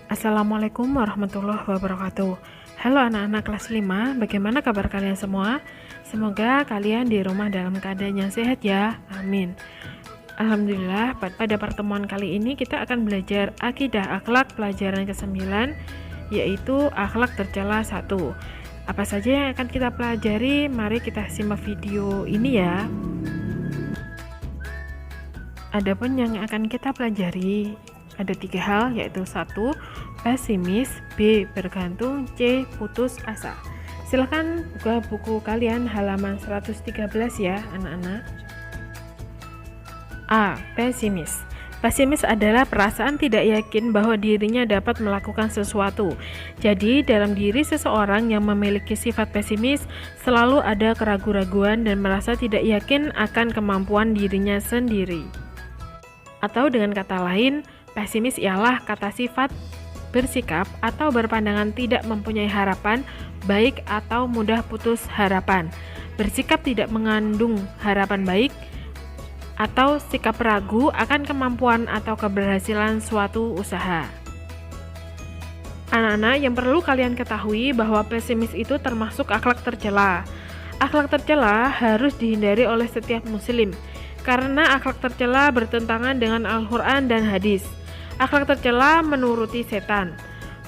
Assalamualaikum warahmatullahi wabarakatuh. Halo anak-anak kelas 5, bagaimana kabar kalian semua? Semoga kalian di rumah dalam keadaan yang sehat ya, amin. Alhamdulillah, pada pertemuan kali ini kita akan belajar akidah akhlak pelajaran ke-9, yaitu akhlak tercela 1. Apa saja yang akan kita pelajari? Mari kita simak video ini ya. Adapun yang akan kita pelajari ada 3 hal, yaitu 1. Pesimis, B. Bergantung, C. Putus asa. Silahkan buka buku kalian halaman 113 ya anak-anak. A. Pesimis. Pesimis adalah perasaan tidak yakin bahwa dirinya dapat melakukan sesuatu. Jadi dalam diri seseorang yang memiliki sifat pesimis selalu ada keraguan-raguan dan merasa tidak yakin akan kemampuan dirinya sendiri. Atau dengan kata lain, pesimis ialah kata sifat bersikap atau berpandangan tidak mempunyai harapan, baik atau mudah putus harapan. Bersikap tidak mengandung harapan baik, atau sikap ragu akan kemampuan atau keberhasilan suatu usaha. Anak-anak, yang perlu kalian ketahui bahwa pesimis itu termasuk akhlak tercela. Akhlak tercela harus dihindari oleh setiap muslim, karena akhlak tercela bertentangan dengan Al-Quran dan hadis. Akhlak tercela menuruti setan.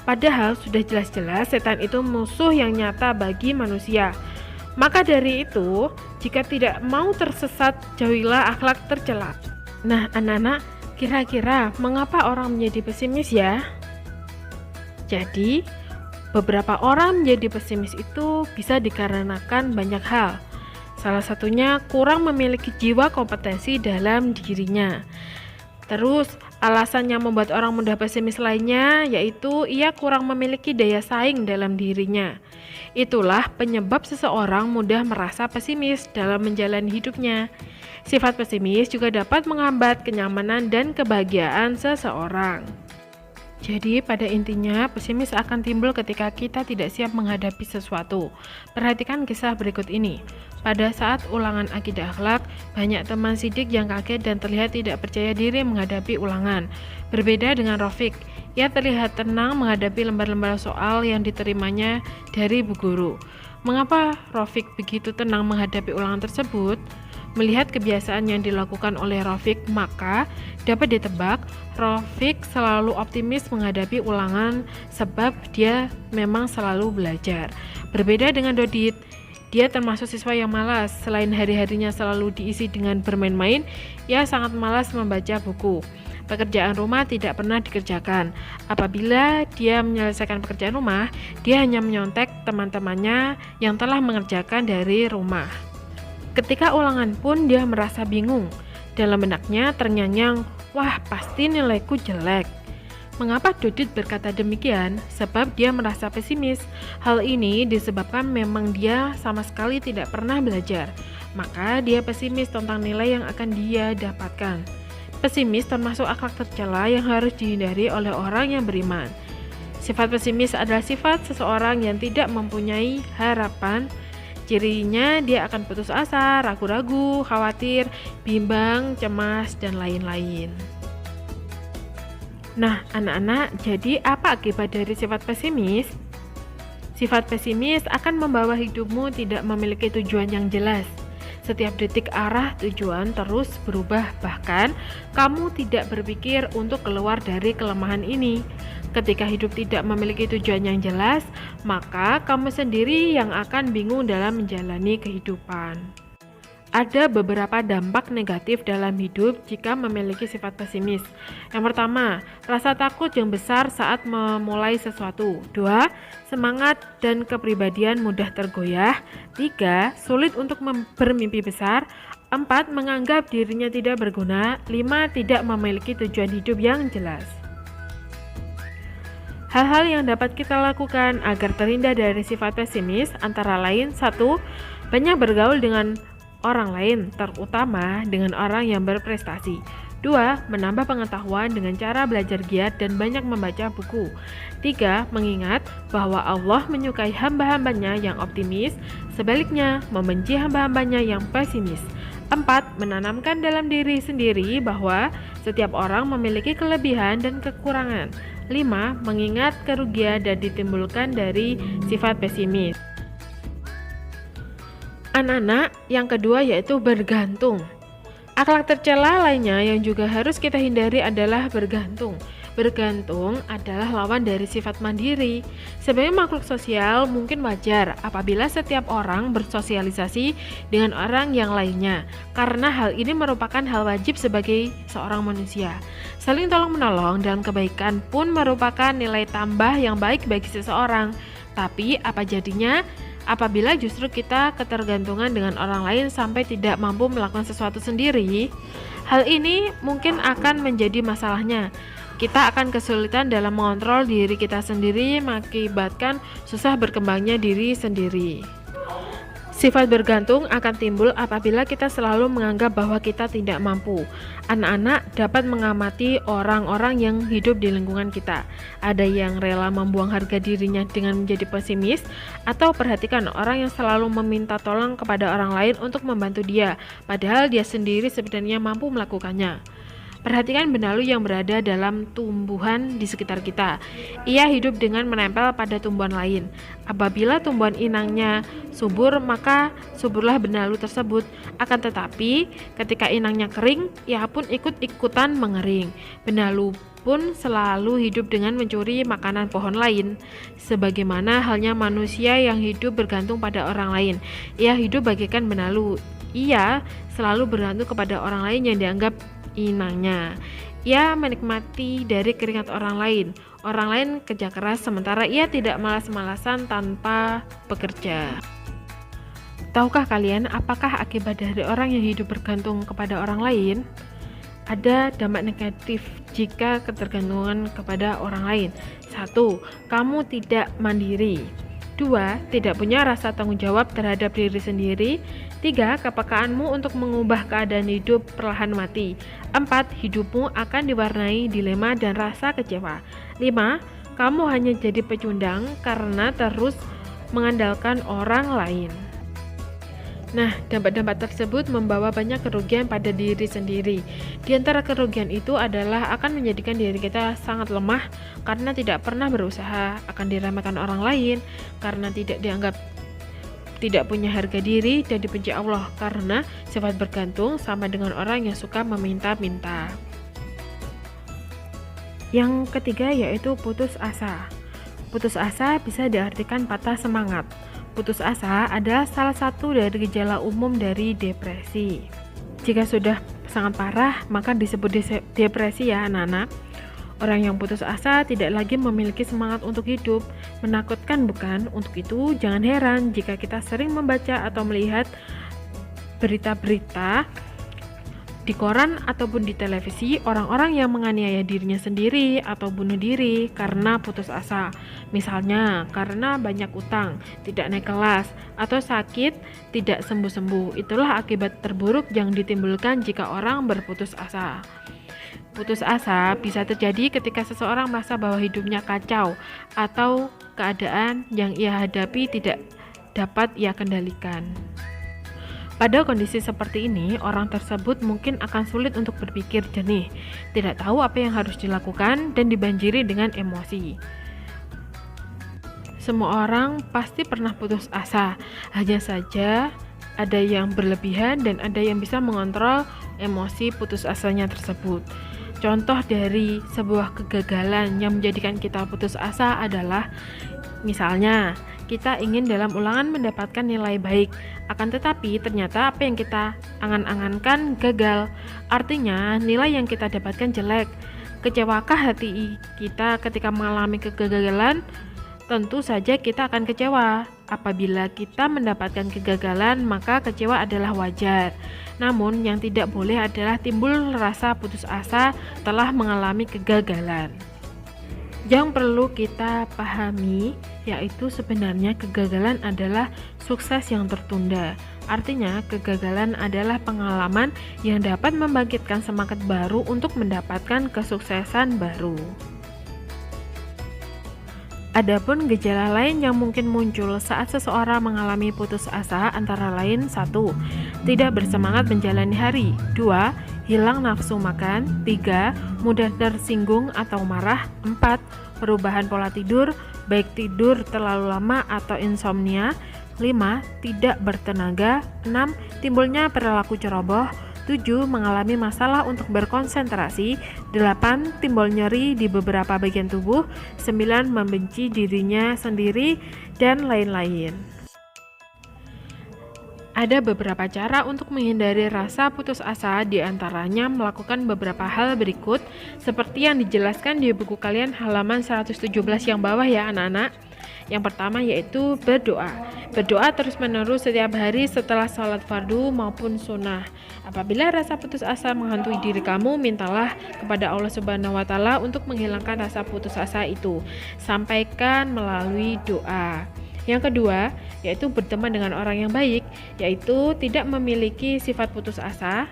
Padahal sudah jelas-jelas setan itu musuh yang nyata bagi manusia. Maka dari itu, jika tidak mau tersesat, jauhilah akhlak tercela. Nah, anak-anak, kira-kira mengapa orang menjadi pesimis ya? Jadi, beberapa orang menjadi pesimis itu bisa dikarenakan banyak hal. Salah satunya kurang memiliki jiwa kompetensi dalam dirinya. Terus, alasan yang membuat orang mudah pesimis lainnya yaitu ia kurang memiliki daya saing dalam dirinya. Itulah penyebab seseorang mudah merasa pesimis dalam menjalani hidupnya. Sifat pesimis juga dapat menghambat kenyamanan dan kebahagiaan seseorang. Jadi pada intinya pesimis akan timbul ketika kita tidak siap menghadapi sesuatu. Perhatikan kisah berikut ini. Pada saat ulangan akidah akhlak, banyak teman sidik yang kaget dan terlihat tidak percaya diri menghadapi ulangan. Berbeda dengan Rafiq, ia terlihat tenang menghadapi lembar-lembar soal yang diterimanya dari bu guru. Mengapa Rafiq begitu tenang menghadapi ulangan tersebut? Melihat kebiasaan yang dilakukan oleh Rafiq, maka dapat ditebak Rafiq selalu optimis menghadapi ulangan sebab dia memang selalu belajar. Berbeda dengan Dodit, dia termasuk siswa yang malas. Selain hari-harinya selalu diisi dengan bermain-main, ia sangat malas membaca buku. Pekerjaan rumah tidak pernah dikerjakan. Apabila dia menyelesaikan pekerjaan rumah, dia hanya menyontek teman-temannya yang telah mengerjakan dari rumah. Ketika ulangan pun dia merasa bingung. Dalam benaknya ternyanyang, wah pasti nilaiku jelek. Mengapa Dodit berkata demikian? Sebab dia merasa pesimis. Hal ini disebabkan memang dia sama sekali tidak pernah belajar. Maka dia pesimis tentang nilai yang akan dia dapatkan. Pesimis termasuk akhlak tercela yang harus dihindari oleh orang yang beriman. Sifat pesimis adalah sifat seseorang yang tidak mempunyai harapan. Cirinya dia akan putus asa, ragu-ragu, khawatir, bimbang, cemas, dan lain-lain. Nah, anak-anak, jadi apa akibat dari sifat pesimis? Sifat pesimis akan membawa hidupmu tidak memiliki tujuan yang jelas. Setiap detik arah tujuan terus berubah, bahkan kamu tidak berpikir untuk keluar dari kelemahan ini. Ketika hidup tidak memiliki tujuan yang jelas, maka kamu sendiri yang akan bingung dalam menjalani kehidupan. Ada beberapa dampak negatif dalam hidup jika memiliki sifat pesimis. Yang pertama, rasa takut yang besar saat memulai sesuatu. 2. Semangat dan kepribadian mudah tergoyah. 3. Sulit untuk bermimpi besar. 4. Menganggap dirinya tidak berguna. 5. Tidak memiliki tujuan hidup yang jelas. Hal-hal yang dapat kita lakukan agar terhindar dari sifat pesimis antara lain 1. Banyak bergaul dengan orang lain, terutama dengan orang yang berprestasi. 2. Menambah pengetahuan dengan cara belajar giat dan banyak membaca buku. 3. Mengingat bahwa Allah menyukai hamba-hambanya yang optimis, sebaliknya membenci hamba-hambanya yang pesimis. 4. Menanamkan dalam diri sendiri bahwa setiap orang memiliki kelebihan dan kekurangan. 5. Mengingat kerugian dan ditimbulkan dari sifat pesimis. Anak-anak, yang kedua yaitu bergantung. Akhlak tercela lainnya yang juga harus kita hindari adalah bergantung. Bergantung adalah lawan dari sifat mandiri. Sebagai makhluk sosial, mungkin wajar apabila setiap orang bersosialisasi dengan orang yang lainnya, karena hal ini merupakan hal wajib sebagai seorang manusia. Saling tolong-menolong dan kebaikan pun merupakan nilai tambah yang baik bagi seseorang. Tapi apa jadinya apabila justru kita ketergantungan dengan orang lain sampai tidak mampu melakukan sesuatu sendiri? Hal ini mungkin akan menjadi masalahnya. Kita akan kesulitan dalam mengontrol diri kita sendiri, mengakibatkan susah berkembangnya diri sendiri. Sifat bergantung akan timbul apabila kita selalu menganggap bahwa kita tidak mampu. Anak-anak dapat mengamati orang-orang yang hidup di lingkungan kita. Ada yang rela membuang harga dirinya dengan menjadi pesimis, atau perhatikan orang yang selalu meminta tolong kepada orang lain untuk membantu dia, padahal dia sendiri sebenarnya mampu melakukannya. Perhatikan benalu yang berada dalam tumbuhan di sekitar kita. Ia hidup dengan menempel pada tumbuhan lain. Apabila tumbuhan inangnya subur, maka suburlah benalu tersebut. Akan tetapi, ketika inangnya kering, ia pun ikut-ikutan mengering. Benalu pun selalu hidup dengan mencuri makanan pohon lain. Sebagaimana halnya manusia yang hidup bergantung pada orang lain. Ia hidup bagaikan benalu. Ia selalu bergantung kepada orang lain yang dianggap inangnya. Ia menikmati dari keringat orang lain. Orang lain kerja keras, sementara ia tidak malas-malasan tanpa bekerja. Tahukah kalian apakah akibat dari orang yang hidup bergantung kepada orang lain? Ada dampak negatif jika ketergantungan kepada orang lain. 1. Kamu tidak mandiri. 2. Tidak punya rasa tanggung jawab terhadap diri sendiri. 3. Kepekaanmu untuk mengubah keadaan hidup perlahan mati. 4. Hidupmu akan diwarnai dilema dan rasa kecewa. 5. Kamu hanya jadi pecundang karena terus mengandalkan orang lain. Nah, dampak-dampak tersebut membawa banyak kerugian pada diri sendiri. Di antara kerugian itu adalah akan menjadikan diri kita sangat lemah karena tidak pernah berusaha, akan diremehkan orang lain karena tidak dianggap tidak punya harga diri, dan dibenci Allah karena sifat bergantung sama dengan orang yang suka meminta-minta. Yang ketiga yaitu putus asa. Putus asa bisa diartikan patah semangat. Putus asa adalah salah satu dari gejala umum dari depresi. Jika sudah sangat parah, maka disebut depresi ya anak-anak. Orang yang putus asa tidak lagi memiliki semangat untuk hidup. Menakutkan bukan? Untuk itu jangan heran jika kita sering membaca atau melihat berita-berita di koran ataupun di televisi, orang-orang yang menganiaya dirinya sendiri atau bunuh diri karena putus asa. Misalnya karena banyak utang, tidak naik kelas, atau sakit tidak sembuh-sembuh. Itulah akibat terburuk yang ditimbulkan jika orang berputus asa. Putus asa bisa terjadi ketika seseorang merasa bahwa hidupnya kacau atau keadaan yang ia hadapi tidak dapat ia kendalikan. Pada kondisi seperti ini, orang tersebut mungkin akan sulit untuk berpikir jernih, tidak tahu apa yang harus dilakukan, dan dibanjiri dengan emosi. Semua orang pasti pernah putus asa, hanya saja ada yang berlebihan dan ada yang bisa mengontrol emosi putus asanya tersebut. Contoh dari sebuah kegagalan yang menjadikan kita putus asa adalah misalnya kita ingin dalam ulangan mendapatkan nilai baik, akan tetapi ternyata apa yang kita angan-angankan gagal. Artinya nilai yang kita dapatkan jelek. Kecewakah hati kita ketika mengalami kegagalan? Tentu saja kita akan kecewa. Apabila kita mendapatkan kegagalan, maka kecewa adalah wajar. Namun yang tidak boleh adalah timbul rasa putus asa telah mengalami kegagalan. Yang perlu kita pahami yaitu sebenarnya kegagalan adalah sukses yang tertunda. Artinya kegagalan adalah pengalaman yang dapat membangkitkan semangat baru untuk mendapatkan kesuksesan baru. Adapun gejala lain yang mungkin muncul saat seseorang mengalami putus asa antara lain 1. Tidak bersemangat menjalani hari. 2. hilang nafsu makan. 3. Mudah tersinggung atau marah. 4. Perubahan pola tidur, baik tidur terlalu lama atau insomnia. 5. Tidak bertenaga. 6. Timbulnya perilaku ceroboh. 7. Mengalami masalah untuk berkonsentrasi. 8. Timbul nyeri di beberapa bagian tubuh. 9. Membenci dirinya sendiri, dan lain-lain. Ada beberapa cara untuk menghindari rasa putus asa, diantaranya melakukan beberapa hal berikut seperti yang dijelaskan di buku kalian halaman 117 yang bawah ya anak-anak. Yang pertama yaitu berdoa. Berdoa terus-menerus setiap hari setelah sholat fardu maupun sunnah. Apabila rasa putus asa menghantui diri kamu, mintalah kepada Allah Subhanahu wa Ta'ala untuk menghilangkan rasa putus asa itu. Sampaikan melalui doa. Yang kedua, yaitu berteman dengan orang yang baik, yaitu tidak memiliki sifat putus asa.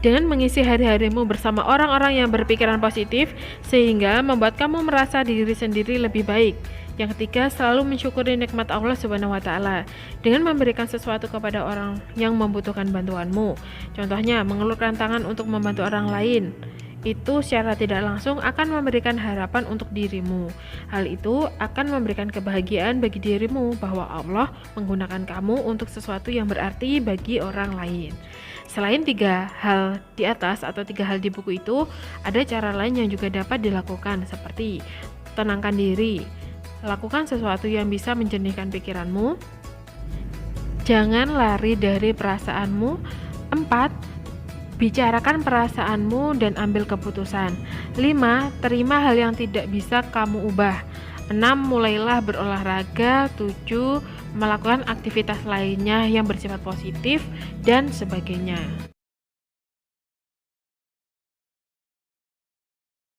Dengan mengisi hari-harimu bersama orang-orang yang berpikiran positif, sehingga membuat kamu merasa diri sendiri lebih baik. Yang ketiga, selalu mensyukuri nikmat Allah Subhanahu wa Ta'ala dengan memberikan sesuatu kepada orang yang membutuhkan bantuanmu. Contohnya, mengulurkan tangan untuk membantu orang lain. Itu secara tidak langsung akan memberikan harapan untuk dirimu. Hal itu akan memberikan kebahagiaan bagi dirimu bahwa Allah menggunakan kamu untuk sesuatu yang berarti bagi orang lain. Selain 3 hal di atas atau 3 hal di buku itu, ada cara lain yang juga dapat dilakukan seperti tenangkan diri, lakukan sesuatu yang bisa menjernihkan pikiranmu, jangan lari dari perasaanmu. 4. Bicarakan perasaanmu dan ambil keputusan. 5. Terima hal yang tidak bisa kamu ubah. 6. Mulailah berolahraga. 7. Melakukan aktivitas lainnya yang bersifat positif, dan sebagainya.